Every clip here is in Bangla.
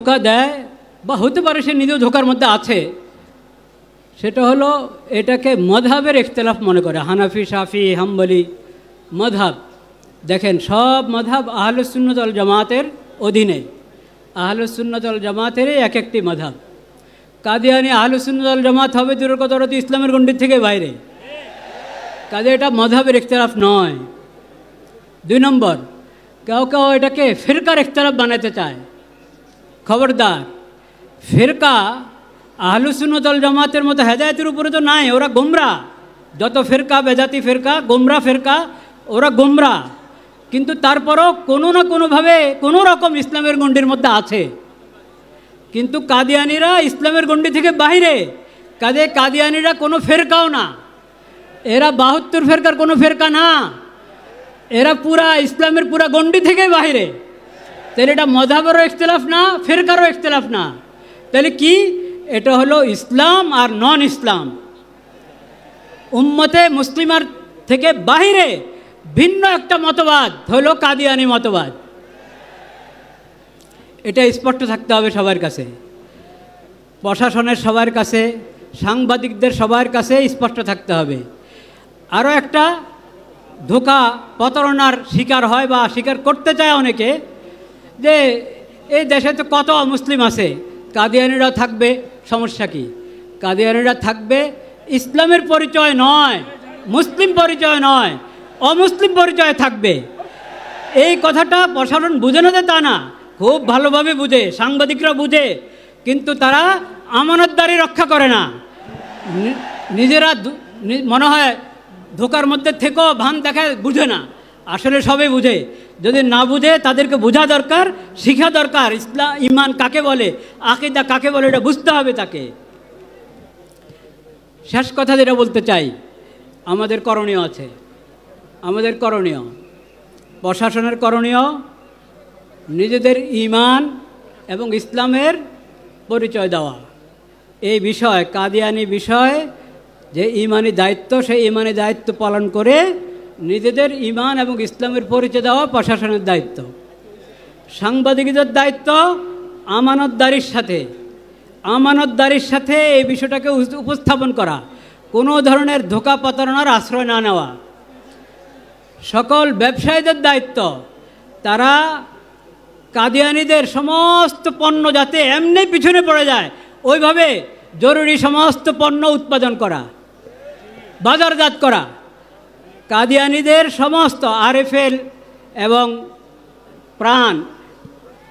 ধোকা দেয় বা হতে পারে সে নিজেও ধোকার মধ্যে আছে, সেটা হলো এটাকে মযহাবের ইখতিলাফ মনে করে। হানাফি, শাফি, হাম্বলি মযহাব, দেখেন সব মযহাব আহলুস সুন্নাত ওয়াল জামাতের অধীনে, আহলুস সুন্নাত ওয়াল জামাতেরই এক একটি মযহাব। কাদিয়ানি আহলুস সুন্নাত ওয়াল জামাত হবে দূরের কথা, ওরা তো ইসলামের গণ্ডির থেকে বাইরে, কাজে এটা মযহাবের ইখতিলাফ নয়। 2 নম্বর, কেউ কেউ এটাকে ফিরকার ইখতিলাফ বানাতে চায়। খবরদার, ফিরকা আহলুস সুন্নাত ওয়াল জামাতের মতো হেদায়েতের উপরে তো নাই, ওরা গোমরা। যত ফিরকা, বেদাতি ফিরকা, গোমরা ফিরকা, ওরা গোমরা, কিন্তু তারপরও কোনো না কোনোভাবে কোনো রকম ইসলামের গণ্ডির মধ্যে আছে। কিন্তু কাদিয়ানিরা ইসলামের গণ্ডি থেকে বাইরে, কাজে কাদিয়ানিরা কোনো ফেরকাও না, এরা 72 ফেরকার কোনো ফেরকা না, এরা পুরা ইসলামের পুরা গণ্ডি থেকে বাইরে। তাহলে এটা মযহাবেরও ইখতিলাফ না, ফেরকারও ইখতিলাফ না, তাহলে কি? এটা হলো ইসলাম আর নন ইসলাম, উম্মতে মুসলিমার থেকে বাহিরে ভিন্ন একটা মতবাদ হলো কাদিয়ানি মতবাদ। এটা স্পষ্ট থাকতে হবে সবার কাছে, প্রশাসনের সবার কাছে, সাংবাদিকদের সবার কাছে স্পষ্ট থাকতে হবে। আরও একটা ধোঁকা প্রতারণার শিকার হয় বা স্বীকার করতে চায় অনেকে, যে এই দেশে তো কত মুসলিম আছে, কাদিয়ানিরা থাকবে, সমস্যা কি? কাদিয়ানিরা থাকবে ইসলামের পরিচয় নয়, মুসলিম পরিচয় নয়, অমুসলিম পরিচয় থাকবে। এই কথাটা প্রশাসন বুঝে না যে তা না, খুব ভালোভাবে বুঝে, সাংবাদিকরা বুঝে, কিন্তু তারা আমানতদারি রক্ষা করে না। নিজেরা মনে হয় ধোকার মধ্যে থেকেও ভান দেখায়, বুঝে না, আসলে সবাই বুঝে। যদি না বুঝে তাদেরকে বোঝা দরকার, শিখা দরকার, ইসলাম ইমান কাকে বলে, আকীদা কাকে বলে, এটা বুঝতে হবে তাকে। শেষ কথা যেটা বলতে চাই, আমাদের করণীয় আছে, আমাদের করণীয়, প্রশাসনের করণীয়, নিজেদের ঈমান এবং ইসলামের পরিচয় দেওয়া। এই বিষয়, কাদিয়ানি বিষয় যে ঈমানি দায়িত্ব, সেই ঈমানি দায়িত্ব পালন করে নিজেদের ঈমান এবং ইসলামের পরিচয় দেওয়া প্রশাসনের দায়িত্ব। সাংবাদিকদের দায়িত্ব আমানতদারির সাথে এই বিষয়টাকে উপস্থাপন করা, কোনো ধরনের ধোঁকা প্রতারণার আশ্রয় না নেওয়া। সকল ব্যবসায়ীদের দায়িত্ব, তারা কাদিয়ানিদের সমস্ত পণ্য যাতে এমনি পিছনে পড়ে যায়, ওইভাবে জরুরি সমস্ত পণ্য উৎপাদন করা, বাজারজাত করা। কাদিয়ানিদের সমস্ত RFL এবং প্রাণ,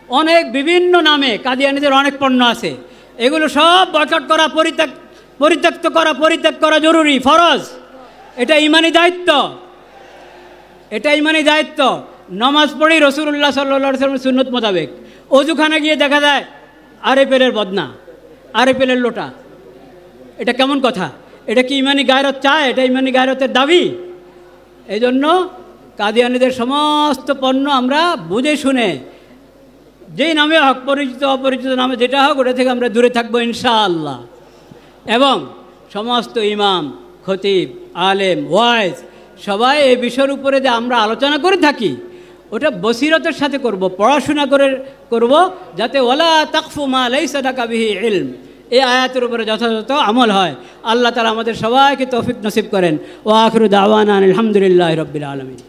অনেক বিভিন্ন নামে কাদিয়ানিদের অনেক পণ্য আছে, এগুলো সব বয়কট করা, পরিত্যাগ করা জরুরি, ফরজ। এটা ঈমানি দায়িত্ব, এটা ঈমানি দায়িত্ব। নামাজ পড়ি রাসূলুল্লাহ সাল্লাল্লাহু আলাইহি ওয়াসাল্লামের সুন্নত মোতাবেক, অজুখানা গিয়ে দেখা যায় RFL-এর বদনা, RFL-এর লোটা, এটা কেমন কথা? এটা কি ঈমানি গায়রত চায়? এটা ঈমানি গায়রতের দাবি? এই জন্য কাদিয়ানিদের সমস্ত পণ্য আমরা বুঝে শুনে, যেই নামে হক, পরিচিত অপরিচিত নামে যেটা হোক, ওটা থেকে আমরা দূরে থাকবো ইনশাআল্লাহ। এবং সমস্ত ইমাম, খতিব, আলেম, ওয়াইজ সবাই এই বিষয়ের উপরে যে আমরা আলোচনা করে থাকি, ওটা বসিরতের সাথে করব, পড়াশোনা করে করব, যাতে ওয়ালা তাকফু মা লাইসা লাকা বিহি ইলম, এই আয়াতের উপরে যথাযথ আমল হয়। আল্লাহ তাআলা আমাদের সবাইকে তৌফিক নসিব করেন। ওয়া আখিরু দাওয়ানা আলহামদুলিল্লাহি রাব্বিল আলামিন।